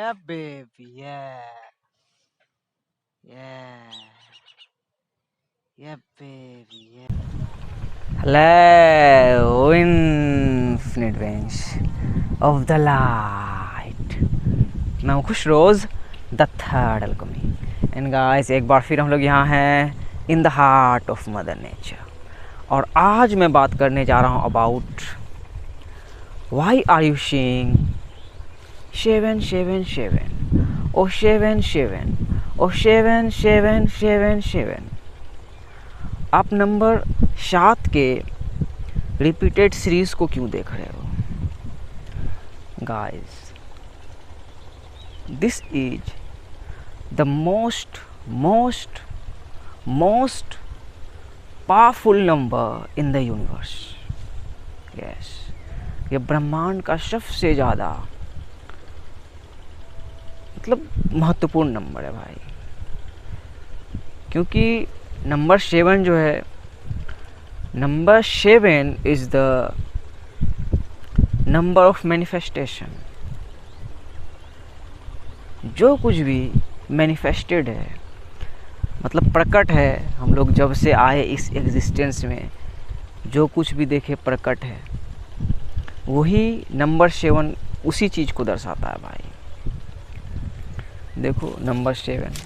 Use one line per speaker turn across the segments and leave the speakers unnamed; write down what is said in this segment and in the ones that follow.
Yeah, baby. Yeah. Yeah. Yeah, baby. Yeah. Hello, infinite range of the light. मैं हूँ खुश रोज़ the third alchemy and guys एक बार फिर हम लोग यहाँ हैं in the heart of mother nature और आज मैं बात करने जा रहा हूँ about why are you seeing 777 O 77 O 7777। आप नंबर 7 के रिपीटेड सीरीज को क्यों देख रहे हो guys? This is the most powerful number in the universe. Yes, ये ब्रह्मांड का सबसे ज़्यादा मतलब महत्वपूर्ण नंबर है भाई, क्योंकि नंबर 7 जो है, number 7 is the number of manifestation. जो कुछ भी मैनिफेस्टेड है मतलब प्रकट है, हम लोग जब से आए इस एग्जिस्टेंस में जो कुछ भी देखे प्रकट है, वही नंबर 7 उसी चीज़ को दर्शाता है भाई। देखो नंबर 7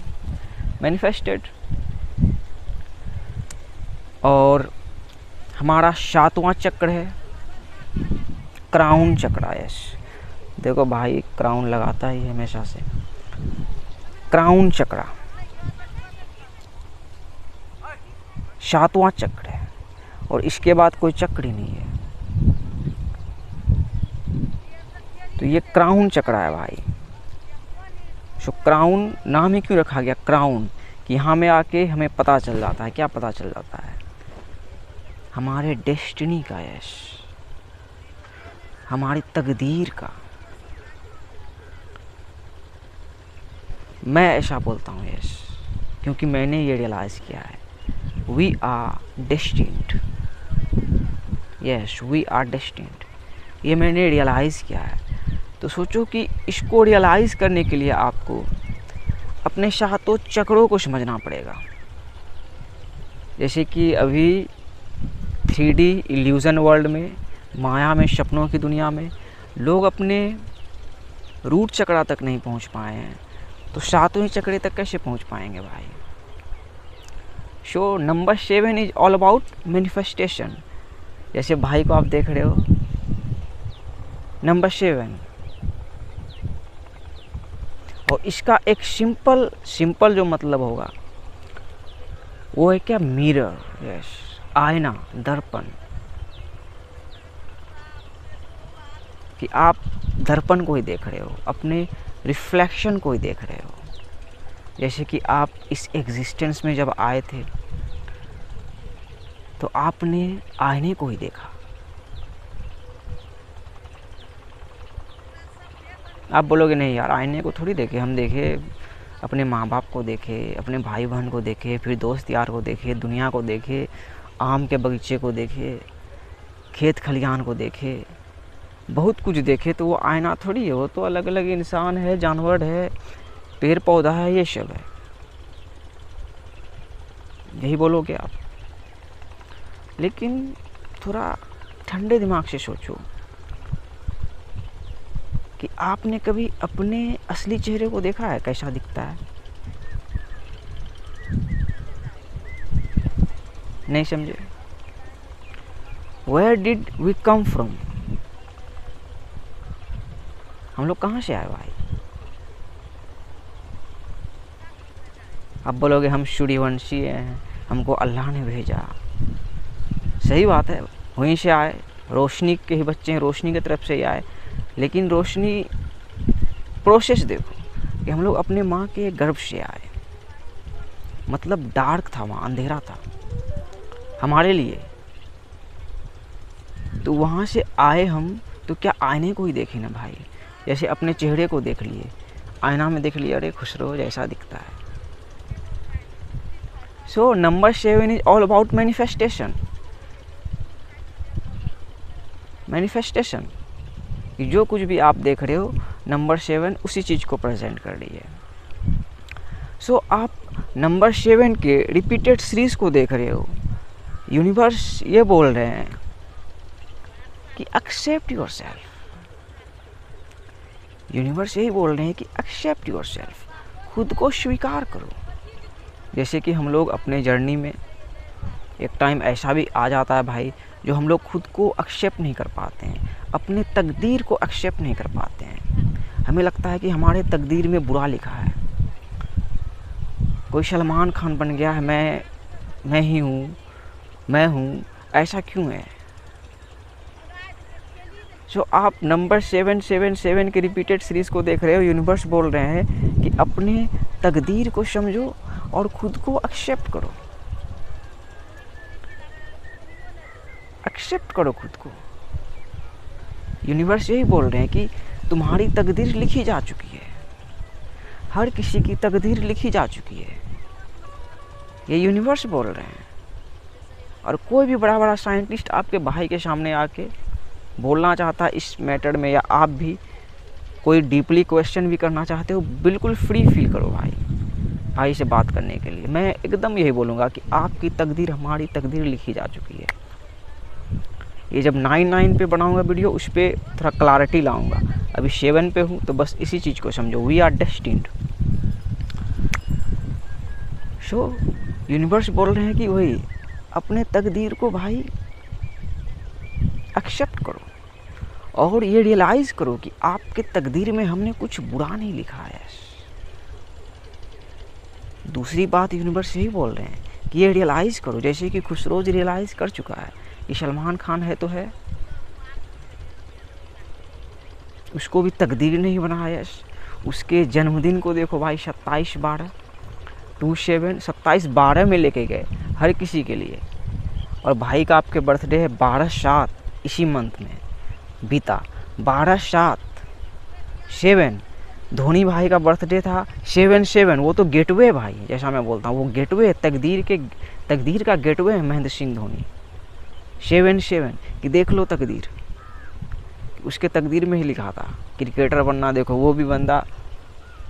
मैनिफेस्टेड, और हमारा 7वां चक्र है क्राउन चक्र। यस, देखो भाई क्राउन लगाता ही है हमेशा से। क्राउन चक्र 7वां चक्र है और इसके बाद कोई चक्र ही नहीं है, तो ये क्राउन चक्र है भाई। सो क्राउन नाम ही क्यों रखा गया क्राउन, कि यहाँ में आके हमें पता चल जाता है। क्या पता चल जाता है? हमारे डेस्टिनी का, यश, हमारी तकदीर का। मैं ऐसा बोलता हूँ यस, क्योंकि मैंने ये रियलाइज़ किया है। We are destined. Yes, we are destined, ये मैंने रियलाइज़ किया है। तो सोचो कि इसको रियलाइज़ करने के लिए आपको अपने 7 चक्रों को समझना पड़ेगा। जैसे कि अभी 3D इल्यूज़न वर्ल्ड में, माया में, सपनों की दुनिया में लोग अपने रूट चक्रा तक नहीं पहुंच पाए हैं, तो 7वें चक्रे तक कैसे पहुंच पाएंगे भाई? So number 7 is all about manifestation. जैसे भाई को आप देख रहे हो, नंबर 7, और इसका एक सिंपल जो मतलब होगा वो है क्या? मिरर। यस, आईना, दर्पण। कि आप दर्पण को ही देख रहे हो, अपने रिफ्लेक्शन को ही देख रहे हो। जैसे कि आप इस एग्जिस्टेंस में जब आए थे तो आपने आईने को ही देखा। आप बोलोगे नहीं यार, आईने को थोड़ी देखे, हम देखे अपने माँ बाप को देखे, अपने भाई बहन को देखे, फिर दोस्त यार को देखे, दुनिया को देखे, आम के बगीचे को देखे, खेत खलिहान को देखे, बहुत कुछ देखे। तो वो आईना थोड़ी है, वो तो अलग अलग इंसान है, जानवर है, पेड़ पौधा है, ये सब है। यही बोलोगे आप। लेकिन थोड़ा ठंडे दिमाग से सोचो कि आपने कभी अपने असली चेहरे को देखा है? कैसा दिखता है? नहीं समझे? Where did we come from? हम लोग कहाँ से आए भाई? अब बोलोगे हम सूर्यवंशी हैं, हमको अल्लाह ने भेजा। सही बात है, वहीं से आए, रोशनी के ही बच्चे हैं, रोशनी की तरफ से ही आए। लेकिन रोशनी प्रोसेस देखो कि हम लोग अपने माँ के गर्भ से आए, मतलब डार्क था वहाँ, अंधेरा था हमारे लिए। तो वहाँ से आए हम, तो क्या आईने को ही देखे ना भाई? जैसे अपने चेहरे को देख लिए, आईना में देख लिया, अरे खुसरो जैसा दिखता है। So number 7 is all about manifestation. कि जो कुछ भी आप देख रहे हो नंबर 7 उसी चीज़ को प्रेजेंट कर रही है। सो आप नंबर 7 के रिपीटेड सीरीज को देख रहे हो। यूनिवर्स ये बोल रहे हैं कि एक्सेप्ट योर सेल्फ। यूनिवर्स यही बोल रहे हैं कि एक्सेप्ट योर सेल्फ, खुद को स्वीकार करो। जैसे कि हम लोग अपने जर्नी में एक टाइम ऐसा भी आ जाता है भाई, जो हम लोग खुद को एक्सेप्ट नहीं कर पाते हैं, अपने तकदीर को एक्सेप्ट नहीं कर पाते हैं। हमें लगता है कि हमारे तकदीर में बुरा लिखा है। कोई सलमान खान बन गया है, मैं ही हूँ, मैं हूँ, ऐसा क्यों है? सो आप नंबर 777 के रिपीटेड सीरीज़ को देख रहे हो। यूनिवर्स बोल रहे हैं कि अपने तकदीर को समझो और खुद को एक्सेप्ट करो। एक्सेप्ट करो खुद को। यूनिवर्स यही बोल रहे हैं कि तुम्हारी तकदीर लिखी जा चुकी है, हर किसी की तकदीर लिखी जा चुकी है, ये यूनिवर्स बोल रहे हैं। और कोई भी बड़ा बड़ा साइंटिस्ट आपके भाई के सामने आके बोलना चाहता है इस मैटर में, या आप भी कोई डीपली क्वेश्चन भी करना चाहते हो, बिल्कुल फ्री फील करो भाई से बात करने के लिए। मैं एकदम यही बोलूँगा कि आपकी तकदीर, हमारी तकदीर लिखी जा चुकी है। ये जब 9 पे बनाऊंगा वीडियो, उस पर थोड़ा क्लैरिटी लाऊंगा। अभी 7 पे हूँ तो बस इसी चीज़ को समझो, we are destined. So universe बोल रहे हैं कि वही अपने तकदीर को भाई एक्सेप्ट करो और ये रियलाइज़ करो कि आपके तकदीर में हमने कुछ बुरा नहीं लिखा है। दूसरी बात यूनिवर्स यही बोल रहे हैं कि ये रियलाइज़ करो, जैसे कि खुशरोज रियलाइज़ कर चुका है कि सलमान खान है तो है, उसको भी तकदीर नहीं बनाया। उसके जन्मदिन को देखो भाई, 27/12 में लेके गए हर किसी के लिए। और भाई का आपके बर्थडे है 12/7 इसी मंथ में बीता, 12/7 धोनी भाई का बर्थडे था 7/7। वो तो गेटवे भाई, जैसा मैं बोलता हूँ, वो गेटवे तकदीर का गेटवे है महेंद्र सिंह धोनी। 7/7 कि देख लो तकदीर, उसके तकदीर में ही लिखा था क्रिकेटर बनना। देखो वो भी बंदा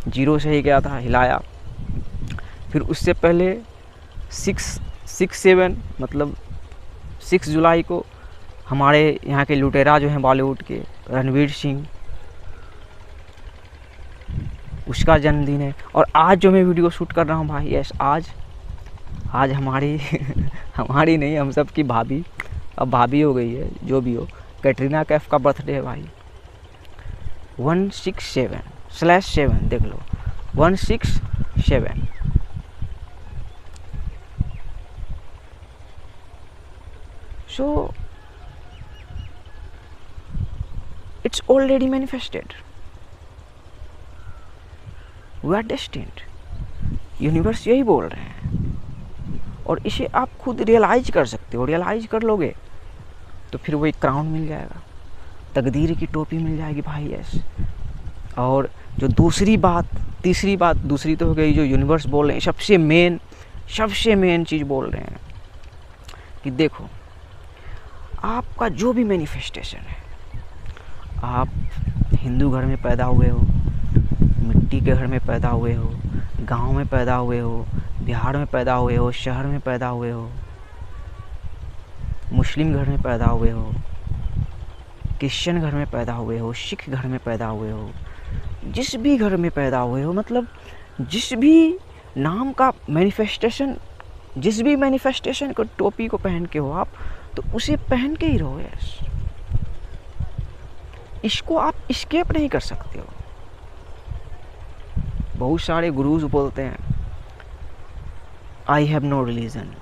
0 से ही गया था, हिलाया। फिर उससे पहले 6/7 मतलब 6 जुलाई को हमारे यहाँ के लुटेरा जो हैं बॉलीवुड के, रणवीर सिंह, उसका जन्मदिन है। और आज जो मैं वीडियो शूट कर रहा हूँ भाई, यस आज हमारी हमारी नहीं, हम सब की भाभी, अब भाभी हो गई है, जो भी हो, कैटरीना कैफ का बर्थडे है भाई। 167/7 देख लो, 167। So it's already manifested. We are destined. Universe यही बोल रहे हैं और इसे आप खुद रियलाइज कर सकते हो। रियलाइज कर लोगे तो फिर वही क्राउन मिल जाएगा, तकदीर की टोपी मिल जाएगी भाई, यस। और जो तीसरी बात दूसरी तो हो गई, जो यूनिवर्स बोल रहे हैं, सबसे मेन चीज़ बोल रहे हैं कि देखो आपका जो भी मैनिफेस्टेशन है, आप हिंदू घर में पैदा हुए हो, मिट्टी के घर में पैदा हुए हो, गांव में पैदा हुए हो, बिहार में पैदा हुए हो, शहर में पैदा हुए हो, मुस्लिम घर में पैदा हुए हो, क्रिश्चियन घर में पैदा हुए हो, सिख घर में पैदा हुए हो, जिस भी घर में पैदा हुए हो, मतलब जिस भी नाम का मैनिफेस्टेशन, जिस भी मैनिफेस्टेशन को टोपी को पहन के हो आप, तो उसे पहन के ही रहो यस। इसको आप एस्केप नहीं कर सकते हो। बहुत सारे गुरुज बोलते हैं I have no religion.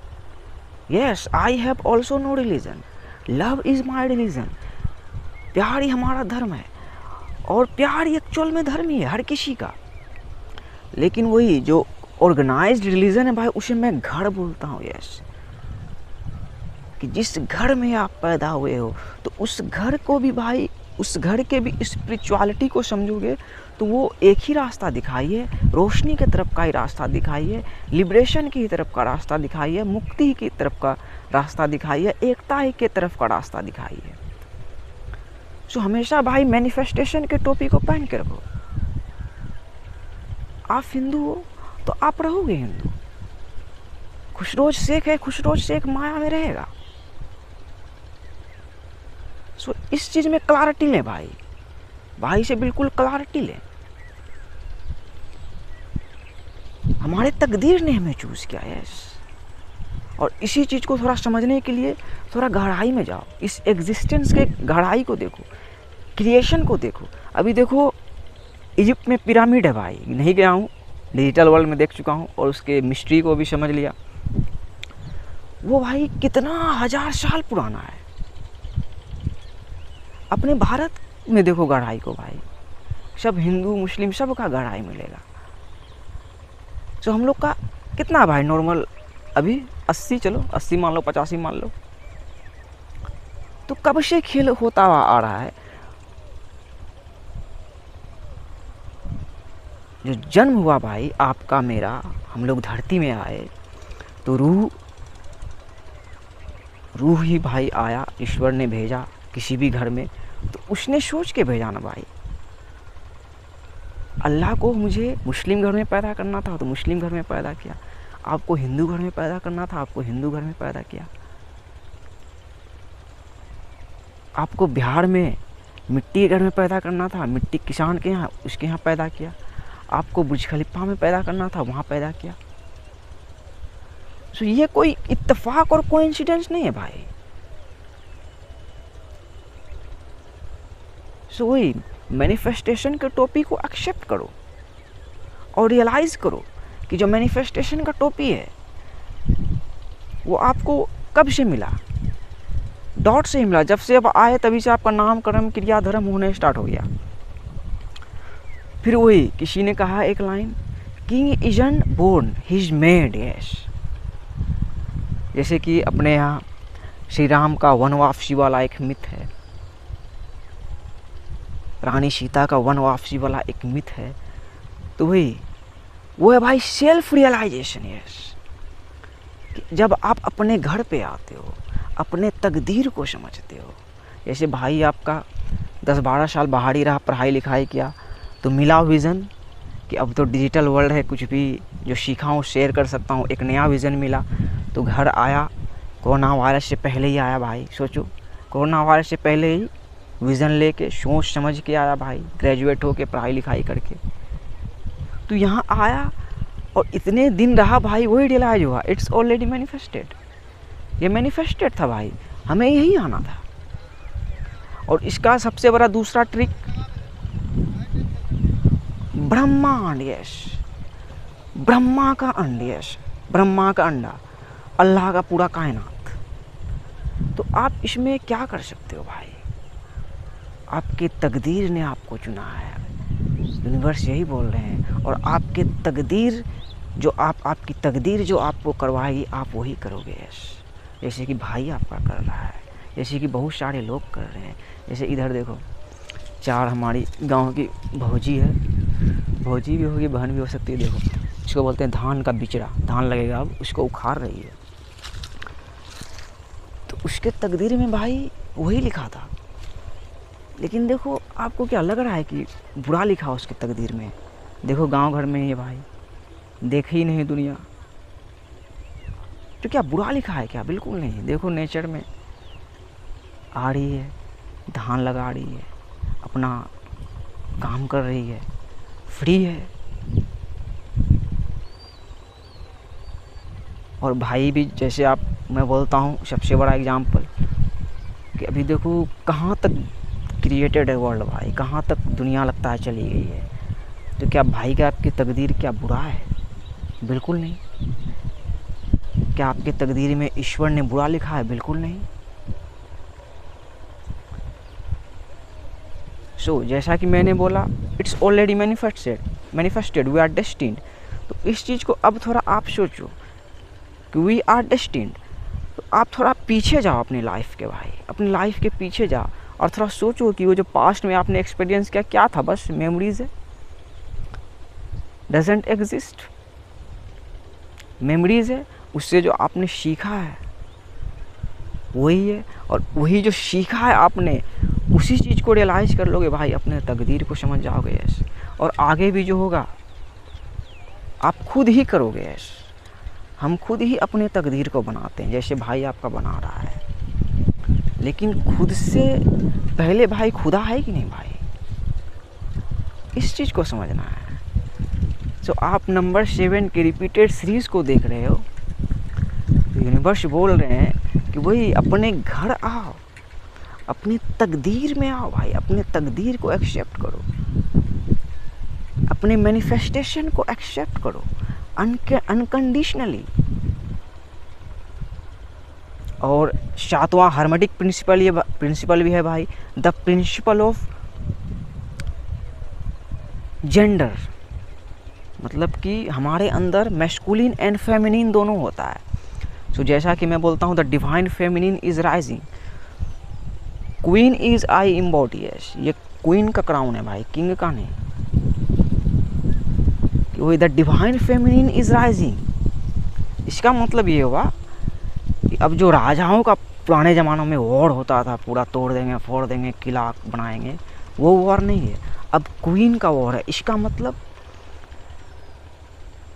Yes, I have also no religion, love is my religion. प्यार ही हमारा धर्म है, और प्यार एक्चुअल में धर्म ही है हर किसी का। लेकिन वही जो ऑर्गेनाइज्ड रिलीजन है भाई, उसे मैं घर बोलता हूँ यस। कि जिस घर में आप पैदा हुए हो, तो उस घर को भी भाई, उस घर के भी स्पिरिचुअलिटी को समझोगे तो वो एक ही रास्ता दिखाइए, रोशनी की तरफ का ही रास्ता दिखाइए, लिबरेशन की तरफ का रास्ता दिखाइए, मुक्ति की तरफ का रास्ता दिखाइए, एकता की तरफ का रास्ता दिखाइए। सो हमेशा भाई मैनिफेस्टेशन के टोपी को पहन के रखो। आप हिंदू हो तो आप रहोगे हिंदू। खुशरोज शेख है, खुशरोज शेख माया में रहेगा। सो इस चीज़ में क्लैरिटी लें भाई, भाई से बिल्कुल क्लैरिटी लें। हमारे तकदीर ने हमें चूज़ किया है। और इसी चीज़ को थोड़ा समझने के लिए थोड़ा गहराई में जाओ, इस एग्जिस्टेंस के गहराई को देखो, क्रिएशन को देखो। अभी देखो इजिप्ट में पिरामिड है भाई, नहीं गया हूँ, डिजिटल वर्ल्ड में देख चुका हूँ और उसके मिस्ट्री को भी समझ लिया। वो भाई कितना 1000 साल पुराना है। अपने भारत में देखो गहराई को भाई, सब हिंदू मुस्लिम सब का गहराई मिलेगा। तो हम लोग का कितना भाई नॉर्मल अभी 80, चलो 80 मान लो, 85 मान लो। तो कब से खेल होता आ रहा है। जो जन्म हुआ भाई आपका मेरा, हम लोग धरती में आए तो रूह ही भाई आया, ईश्वर ने भेजा किसी भी घर में, तो उसने सोच के भेजा ना भाई। अल्लाह को मुझे मुस्लिम घर में पैदा करना था तो मुस्लिम घर में पैदा किया, आपको हिंदू घर में पैदा करना था आपको हिंदू घर में पैदा किया, आपको बिहार में मिट्टी के घर में पैदा करना था, मिट्टी किसान के यहाँ उसके यहाँ पैदा किया, आपको बुर्ज खलीफा में पैदा करना था वहाँ पैदा किया। तो ये कोई इत्तेफाक और कोइंसिडेंस नहीं है भाई। सो वही मैनिफेस्टेशन के टोपी को एक्सेप्ट करो और रियलाइज करो कि जो मैनिफेस्टेशन का टोपी है वो आपको कब से मिला, डॉट से ही मिला। जब से अब आए तभी से आपका नाम कर्म क्रिया धर्म होने स्टार्ट हो गया। फिर वही किसी ने कहा एक line, king isn't born he is made. Yes, जैसे कि अपने यहाँ श्री राम का वनवासी वाला एक मिथ है, रानी सीता का वनवासी वाला एक मिथ है। तो वही वो है भाई सेल्फ रियलाइजेशन। यस, जब आप अपने घर पे आते हो, अपने तकदीर को समझते हो। जैसे भाई आपका 10-12 साल बाहर ही रहा, पढ़ाई लिखाई किया, तो मिला विज़न कि अब तो डिजिटल वर्ल्ड है, कुछ भी जो सीखा हूँ शेयर कर सकता हूँ। एक नया विज़न मिला तो घर आया, कोरोना वायरस से पहले ही आया भाई। सोचो कोरोना वायरस से पहले ही विज़न लेके सोच समझ के आया भाई, ग्रेजुएट होके पढ़ाई लिखाई करके। तो यहाँ आया और इतने दिन रहा भाई, वही रियलाइज हुआ इट्स ऑलरेडी मैनिफेस्टेड। ये मैनिफेस्टेड था भाई, हमें यही आना था। और इसका सबसे बड़ा दूसरा ट्रिक ब्रह्मांड। यस, ब्रह्मा का अंड। यस, ब्रह्मा का अंडा, अल्लाह का पूरा कायनात। तो आप इसमें क्या कर सकते हो भाई, आपके तकदीर ने आपको चुना है, यूनिवर्स यही बोल रहे हैं। और आपके तकदीर जो आपकी तकदीर जो आपको करवाएगी आप वही करोगे। यस, जैसे कि भाई आपका कर रहा है, जैसे कि बहुत सारे लोग कर रहे हैं। जैसे इधर देखो, 4 हमारी गांव की भौजी है, भौजी भी होगी बहन भी हो सकती है। देखो इसको बोलते हैं धान का बिचड़ा, धान लगेगा अब, उसको उखाड़ रही है। तो उसके तकदीर में भाई वही लिखा था। लेकिन देखो आपको क्या लग रहा है कि बुरा लिखा उसके तकदीर में। देखो गांव घर में ये भाई देखे ही नहीं दुनिया, तो क्या बुरा लिखा है क्या? बिल्कुल नहीं। देखो नेचर में आ रही है, धान लगा रही है, अपना काम कर रही है, फ्री है। और भाई भी जैसे आप, मैं बोलता हूँ सबसे बड़ा एग्जाम्पल कि अभी देखो कहाँ तक क्रिएटेड है वर्ल्ड भाई, कहाँ तक दुनिया लगता है चली गई है। तो क्या भाई का आपकी तकदीर क्या बुरा है? बिल्कुल नहीं। क्या आपके तकदीर में ईश्वर ने बुरा लिखा है? बिल्कुल नहीं। सो जैसा कि मैंने बोला it's already manifested, we are destined. तो इस चीज़ को अब थोड़ा आप सोचो कि वी आर डेस्टिन्ड। तो आप थोड़ा पीछे जाओ अपनी लाइफ के भाई, अपनी लाइफ के पीछे जाओ और थोड़ा सोचो कि वो जो पास्ट में आपने एक्सपीरियंस किया क्या था? बस मेमोरीज है, डजंट एग्जिस्ट। मेमोरीज है, उससे जो आपने सीखा है वही है। और वही जो सीखा है आपने उसी चीज़ को रियलाइज़ कर लोगे भाई, अपने तकदीर को समझ जाओगे ऐसे, और आगे भी जो होगा आप खुद ही करोगे ऐसे। हम खुद ही अपने तकदीर को बनाते हैं, जैसे भाई आपका बना रहा है, लेकिन खुद से पहले भाई खुदा है कि नहीं भाई, इस चीज़ को समझना है। तो आप नंबर 7 की रिपीटेड सीरीज़ को देख रहे हो, तो यूनिवर्स बोल रहे हैं कि वही अपने घर आओ, अपनी तकदीर में आओ भाई, अपने तकदीर को एक्सेप्ट करो, अपने मैनिफेस्टेशन को एक्सेप्ट करो अनकंडीशनली। और 7वां हार्मेटिक प्रिंसिपल भी है भाई, द प्रिंसिपल ऑफ जेंडर, मतलब कि हमारे अंदर मैस्कुलिन एंड फेमिनिन दोनों होता है। तो जैसा कि मैं बोलता हूँ the divine feminine is rising, queen is I embodies, ये क्वीन का क्राउन है भाई, किंग का नहीं। वही the divine feminine is rising, इसका मतलब ये हुआ कि अब जो राजाओं का पुराने ज़मानों में वॉर होता था, पूरा तोड़ देंगे फोड़ देंगे किला बनाएंगे, वो वॉर नहीं है, अब क्वीन का वॉर है। इसका मतलब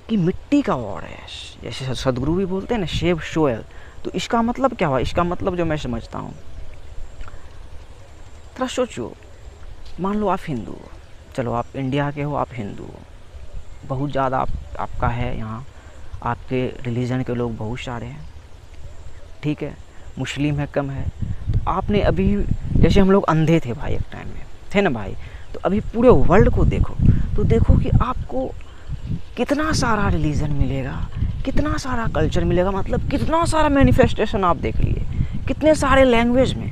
कि मिट्टी का वॉर है, जैसे सदगुरु भी बोलते हैं ना, शेव सोयल। तो इसका मतलब क्या हुआ, इसका मतलब जो मैं समझता हूँ, थोड़ा सोचो, मान लो आप हिंदू हो, चलो आप इंडिया के हो, आप हिंदू हो, बहुत ज़्यादा आपका है यहाँ, आपके रिलीजन के लोग बहुत सारे हैं, ठीक है, मुस्लिम है कम है। तो आपने अभी, जैसे हम लोग अंधे थे भाई एक टाइम में, थे ना भाई, तो अभी पूरे वर्ल्ड को देखो, तो देखो कि आपको कितना सारा रिलीजन मिलेगा, कितना सारा कल्चर मिलेगा, मतलब कितना सारा मैनिफेस्टेशन आप देख लिए, कितने सारे लैंग्वेज में,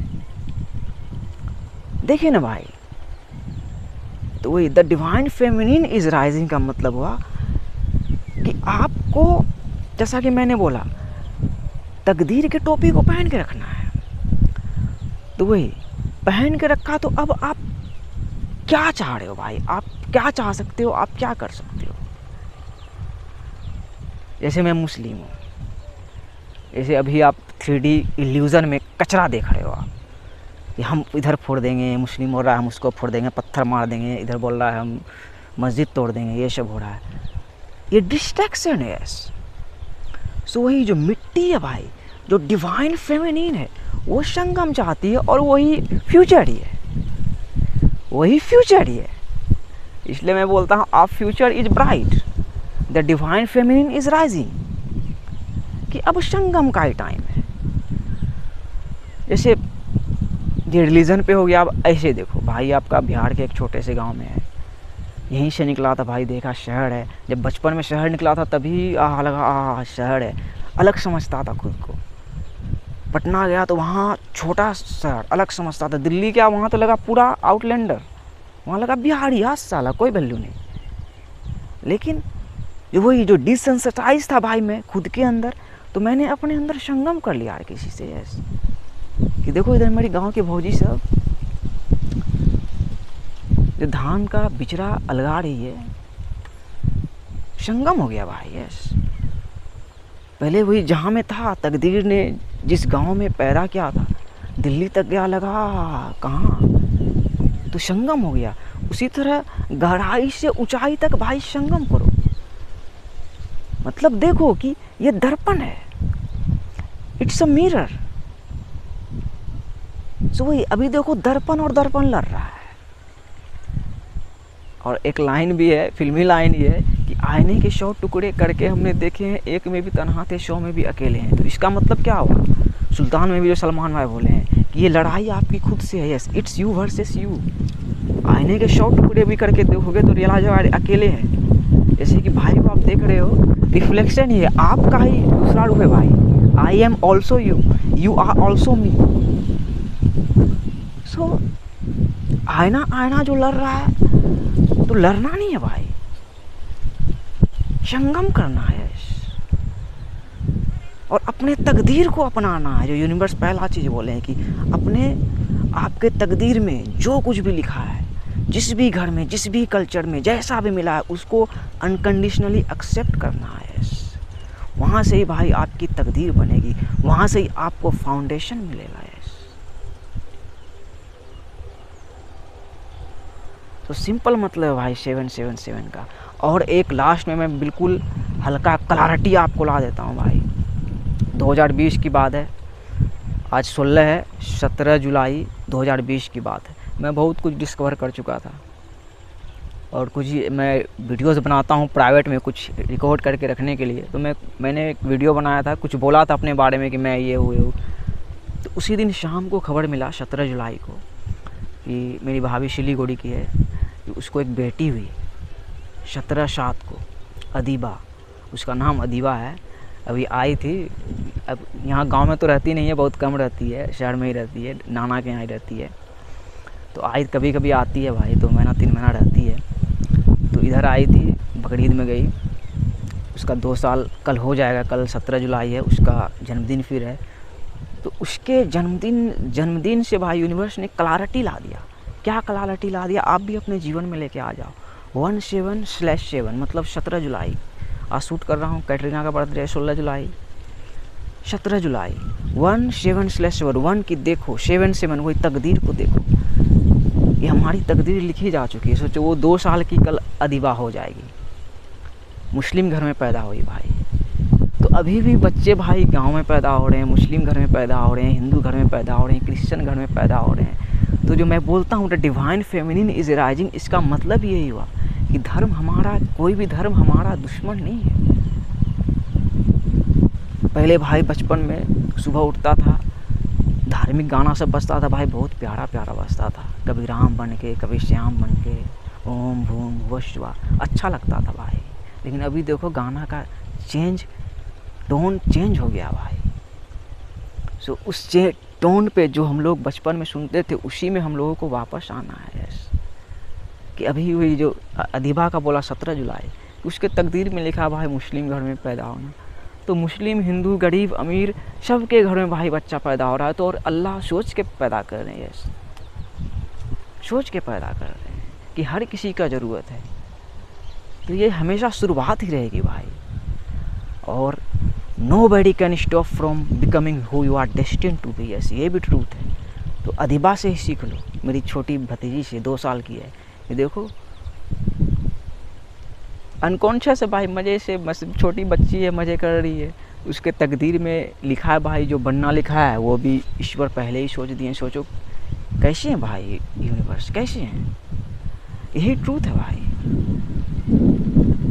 देखिए ना भाई। तो वही the divine feminine is rising का मतलब हुआ कि आपको, जैसा कि मैंने बोला, तकदीर के टोपी को पहन के रखना है। तो वही पहन के रखा, तो अब आप क्या चाह रहे हो भाई, आप क्या चाह सकते हो, आप क्या कर सकते हो। जैसे मैं मुस्लिम हूँ, जैसे अभी आप 3D इल्यूज़न में कचरा देख रहे हो आप, कि हम इधर फोड़ देंगे, मुस्लिम हो रहा है हम उसको फोड़ देंगे, पत्थर मार देंगे, इधर बोल रहा है हम मस्जिद तोड़ देंगे, ये सब हो रहा है, ये डिस्ट्रैक्शन है। सो वही जो मिट्टी है भाई, जो डिवाइन फेमिनिन है, वो संगम चाहती है, और वही फ्यूचर ही है, वही फ्यूचर ही है। इसलिए मैं बोलता हूँ आप future is bright, the divine feminine is rising, कि अब संगम का ही टाइम है। जैसे ये रिलीजन पे हो गया, अब ऐसे देखो भाई, आपका बिहार के एक छोटे से गांव में है, यहीं से निकला था भाई, देखा शहर है, जब बचपन में शहर निकला था तभी लगा शहर है, अलग समझता था खुद को। पटना गया तो वहाँ छोटा शहर अलग समझता था, दिल्ली गया वहाँ तो लगा पूरा आउटलैंडर, वहाँ लगा बिहारी, आज साला कोई वैल्यू नहीं। लेकिन जो वही जो डिसेंसिटाइज था भाई मैं खुद के अंदर, तो मैंने अपने अंदर संगम कर लिया यार किसी से, ऐसे कि देखो इधर मेरी गांव की भौजी सब जो धान का बिचरा अलगा रही है, संगम हो गया भाई। यस, पहले वही जहाँ में था, तकदीर ने जिस गांव में पैदा किया था, दिल्ली तक गया, लगा कहाँ, तो संगम हो गया। उसी तरह गहराई से ऊंचाई तक भाई संगम करो, मतलब देखो कि ये दर्पण है, इट्स अ मिरर। सो वही अभी देखो दर्पण और दर्पण लड़ रहा है। और एक लाइन भी है, फिल्मी लाइन ये है कि आईने के 100 टुकड़े करके हमने देखे हैं, एक में भी तन्हा थे 100 में भी अकेले हैं। तो इसका मतलब क्या हुआ, सुल्तान में भी जो सलमान भाई बोले हैं कि ये लड़ाई आपकी खुद से है। Yes, it's you versus you. आईने के 100 टुकड़े भी करके देखोगे तो रियलाइज होगा अकेले हैं। जैसे कि भाई को आप देख रहे हो, रिफ्लेक्शन ही है, आपका ही दूसरा रूप है भाई। I am also you, you are also me. So आईना आईना जो लड़ रहा है, तो लड़ना नहीं है भाई, संगम करना है और अपने तकदीर को अपनाना है। जो यूनिवर्स पहला चीज़ बोले हैं कि अपने आपके तकदीर में जो कुछ भी लिखा है, जिस भी घर में, जिस भी कल्चर में, जैसा भी मिला है, उसको अनकंडीशनली एक्सेप्ट करना है। वहाँ से ही भाई आपकी तकदीर बनेगी, वहाँ से ही आपको फाउंडेशन मिलेगा। तो सिंपल मतलब है भाई 777 का। और एक लास्ट में मैं बिल्कुल हल्का क्लैरिटी आपको ला देता हूँ भाई। 2020 की बात है, आज 16 है, 17 जुलाई 2020 की बात है। मैं बहुत कुछ डिस्कवर कर चुका था और कुछ मैं वीडियोस बनाता हूँ प्राइवेट में कुछ रिकॉर्ड करके रखने के लिए। तो मैंने एक वीडियो बनाया था, कुछ बोला था अपने बारे में कि मैं ये हूँ। तो उसी दिन शाम को खबर मिला 17 जुलाई को कि मेरी भाभी सिलीगुड़ी की है, कि उसको एक बेटी हुई 17/7 को, अदीबा, उसका नाम अदीबा है। अभी आई थी, अब यहाँ गांव में तो रहती नहीं है, बहुत कम रहती है, शहर में ही रहती है, नाना के यहाँ ही रहती है। तो आई कभी कभी आती है भाई, 2 महीना 3 महीना रहती है। तो इधर आई थी, बकरीद में गई, उसका 2 साल कल हो जाएगा, कल 17 जुलाई है, उसका जन्मदिन फिर है। तो उसके जन्मदिन से भाई यूनिवर्स ने क्लैरिटी ला दिया। क्या क्लैरिटी ला दिया, आप भी अपने जीवन में लेके आ जाओ। 17/7 मतलब 17 जुलाई। आज शूट कर रहा हूँ, कैटरीना का बर्थडे 16 जुलाई, 17 जुलाई 17/7 1 की देखो, 7/7 वही तकदीर को देखो, ये हमारी तकदीर लिखी जा चुकी है। सोचो वो 2 साल की कल अदीबा हो जाएगी, मुस्लिम घर में पैदा हुई भाई। तो अभी भी बच्चे भाई गांव में पैदा हो रहे हैं, मुस्लिम घर में पैदा हो रहे हैं, हिंदू घर में पैदा हो रहे हैं, क्रिश्चियन घर में पैदा हो रहे हैं। तो जो मैं बोलता हूँ the divine feminine is rising, इसका मतलब यही हुआ कि धर्म हमारा, कोई भी धर्म हमारा दुश्मन नहीं है। पहले भाई बचपन में सुबह उठता था, धार्मिक गाना सब बजता था भाई, बहुत प्यारा प्यारा बजता था, कभी राम बन के, कभी श्याम बन के, ओम भूम भुवः स्वः, अच्छा लगता था भाई। लेकिन अभी देखो गाना का टोन चेंज हो गया भाई। सो उस टोन पे जो हम लोग बचपन में सुनते थे, उसी में हम लोगों को वापस आना है। कि अभी हुई जो अदीबा का बोला 17 जुलाई, उसके तकदीर में लिखा भाई मुस्लिम घर में पैदा होना। तो मुस्लिम, हिंदू, गरीब, अमीर, सबके घर में भाई बच्चा पैदा हो रहा है। तो और अल्लाह सोच के पैदा कर रहे हैं, सोच के पैदा कर रहे हैं कि हर किसी का ज़रूरत है। तो ये हमेशा शुरुआत ही रहेगी भाई। और nobody can stop from becoming who you are destined to be, yes, ये भी ट्रूथ है। तो अदीबा से ही सीख लो, मेरी छोटी भतीजी से, 2 साल की है, ये देखो अनकॉन्शियस है भाई, मज़े से, छोटी बच्ची है, मज़े कर रही है। उसके तकदीर में लिखा है भाई, जो बनना लिखा है वो भी ईश्वर पहले ही सोच दिए। सोचो कैसे हैं भाई यूनिवर्स, कैसे हैं, यही ट्रूथ है भाई।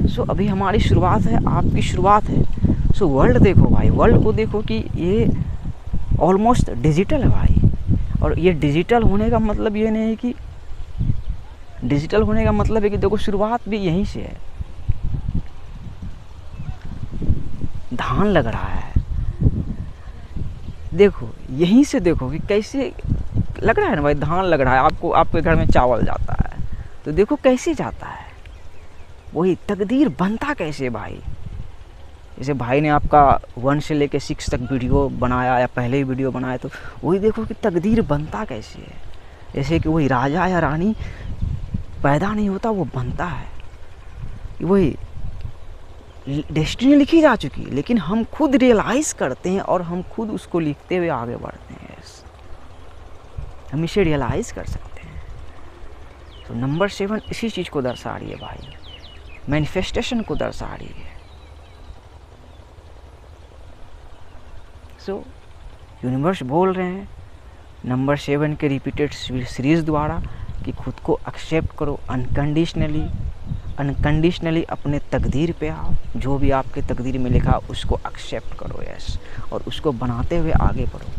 सो अभी हमारी शुरुआत है, आपकी शुरुआत है। सो वर्ल्ड देखो भाई, वर्ल्ड को देखो कि ये ऑलमोस्ट डिजिटल है भाई। और ये डिजिटल होने का मतलब ये नहीं है कि, डिजिटल होने का मतलब है कि देखो शुरुआत भी यहीं से है। धान लग रहा है, देखो यहीं से देखो कि कैसे लग रहा है ना भाई, धान लग रहा है आपको, आपके घर में चावल जाता है, तो देखो कैसे जाता है, वही तकदीर बनता कैसे भाई। जैसे भाई ने आपका 1 से लेके 6 तक वीडियो बनाया या पहले ही वीडियो बनाया, तो वही देखो कि तकदीर बनता कैसे है। जैसे कि वही राजा या रानी पैदा नहीं होता, वो बनता है, वही डेस्टिनी लिखी जा चुकी है, लेकिन हम खुद रियलाइज़ करते हैं और हम खुद उसको लिखते हुए आगे बढ़ते हैं। हम इसे रियलाइज़ कर सकते हैं। तो नंबर 7 इसी चीज़ को दर्शा रही है भाई, मैनिफेस्टेशन को दर्शा रही है। सो यूनिवर्स बोल रहे हैं नंबर 7 के रिपीटेड सीरीज़ द्वारा कि खुद को एक्सेप्ट करो अनकंडीशनली अपने तकदीर पे आओ, जो भी आपके तकदीर में लिखा उसको एक्सेप्ट करो, यस, और उसको बनाते हुए आगे बढ़ो।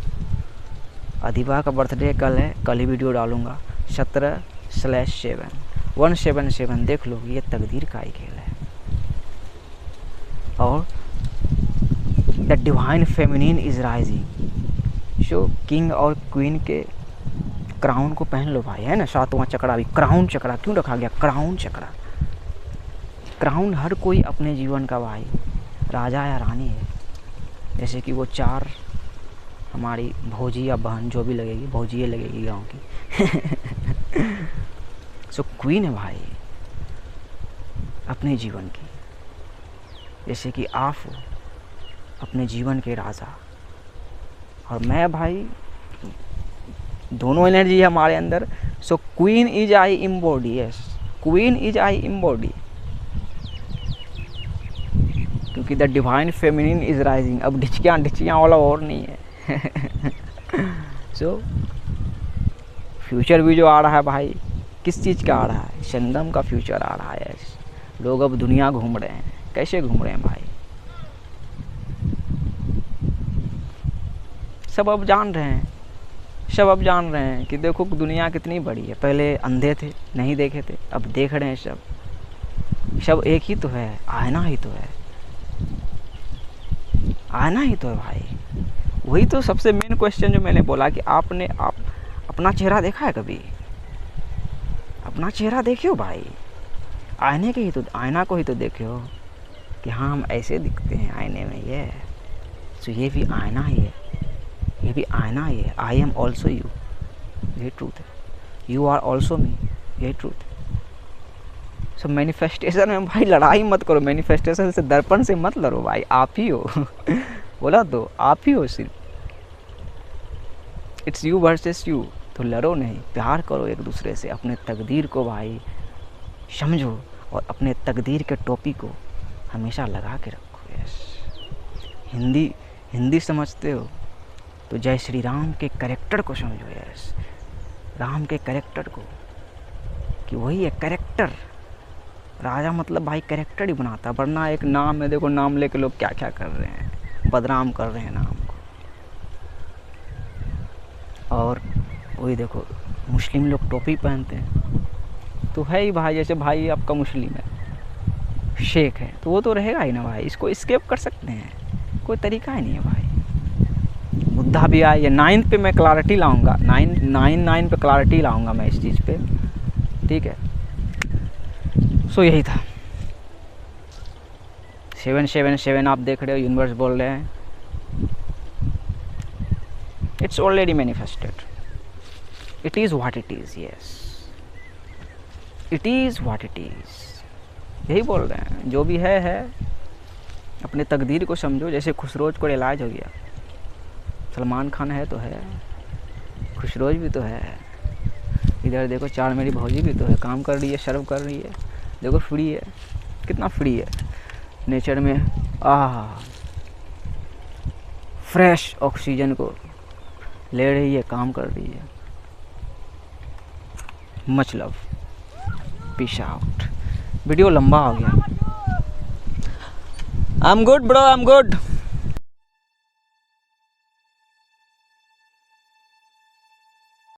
अदीबा का बर्थडे कल है, कल ही वीडियो डालूंगा, 17/7 177, देख लो ये तकदीर का ही खेल है। और the divine feminine is rising. So king और क्वीन के क्राउन को पहन लो भाई, है ना, 7वां चक्रा भी क्राउन चक्रा क्यों रखा गया, क्राउन चक्रा। क्राउन हर कोई अपने जीवन का भाई राजा या रानी है। जैसे कि वो 4 हमारी भौजी या बहन जो भी लगेगी, भौजी लगेगी गांव की सो क्वीन है भाई अपने जीवन की। जैसे कि आप हो अपने जीवन के राजा, और मैं भाई, दोनों एनर्जी है हमारे अंदर। So queen is I embody, yes, queen is I embody, क्योंकि the divine feminine is rising. अब ढिचकियाँ वाला और नहीं है। सो फ्यूचर भी जो आ रहा है भाई, किस चीज़ का आ रहा है? संगम का फ्यूचर आ रहा है। लोग अब दुनिया घूम रहे हैं। कैसे घूम रहे हैं भाई? सब अब जान रहे हैं, सब अब जान रहे हैं कि देखो दुनिया कितनी बड़ी है। पहले अंधे थे, नहीं देखे थे, अब देख रहे हैं। सब एक ही तो है, आईना ही तो है, आईना ही तो है भाई। वही तो सबसे मेन क्वेश्चन जो मैंने बोला कि आपने अपना चेहरा देखा है कभी? अपना चेहरा देखियो भाई, आईने के ही तो, आईना को ही तो देखियो कि हाँ हम ऐसे दिखते हैं आईने में। ये तो ये भी आईना ही है, ये भी आईना ही है। आई एम ऑल्सो यू, यही ट्रूथ है। यू आर ऑल्सो मी, यही ट्रूथ है। सो मैनिफेस्टेशन में भाई लड़ाई मत करो, मैनिफेस्टेशन से, दर्पण से मत लड़ो भाई, आप ही हो। बोला तो आप ही हो सिर्फ। इट्स यू वर्सेस यू, तो लड़ो नहीं, प्यार करो एक दूसरे से। अपने तकदीर को भाई समझो और अपने तकदीर के टोपी को हमेशा लगा के रखो। यस, हिंदी समझते हो तो जय श्री राम के कैरेक्टर को समझो। यस, राम के कैरेक्टर को, कि वही है कैरेक्टर। राजा मतलब भाई कैरेक्टर ही बनाता, वरना एक नाम है। देखो नाम लेके लोग क्या क्या कर रहे हैं, बदनाम कर रहे हैं नाम को। और वही देखो मुस्लिम लोग टोपी पहनते हैं, तो है ही भाई, जैसे भाई आपका मुस्लिम है, शेख है, तो वो तो रहेगा ही ना भाई। इसको स्केप कर सकते हैं, कोई तरीका ही नहीं है भाई। मुद्दा भी आए, ये 9 पे मैं क्लैरिटी लाऊंगा, 9 पे क्लैरिटी लाऊंगा मैं इस चीज़ पे, ठीक है। सो यही था। 777 आप देख रहे हो, यूनिवर्स बोल रहे हैं it's already manifested, it is what it is. Yes, it is what it is, यही बोल रहे हैं। जो भी है। अपने तकदीर को समझो। जैसे खुशरोज को इलाज हो गया, सलमान खान है तो है, खुशरोज भी तो है। इधर देखो चार मेरी भौजी भी तो है, काम कर रही है, सर्व कर रही है। देखो फ्री है, कितना फ्री है नेचर में। फ्रेश ऑक्सीजन को ले रही है, काम कर रही है। Much love, peace out. Video लंबा हो गया। I am good bro, I am good.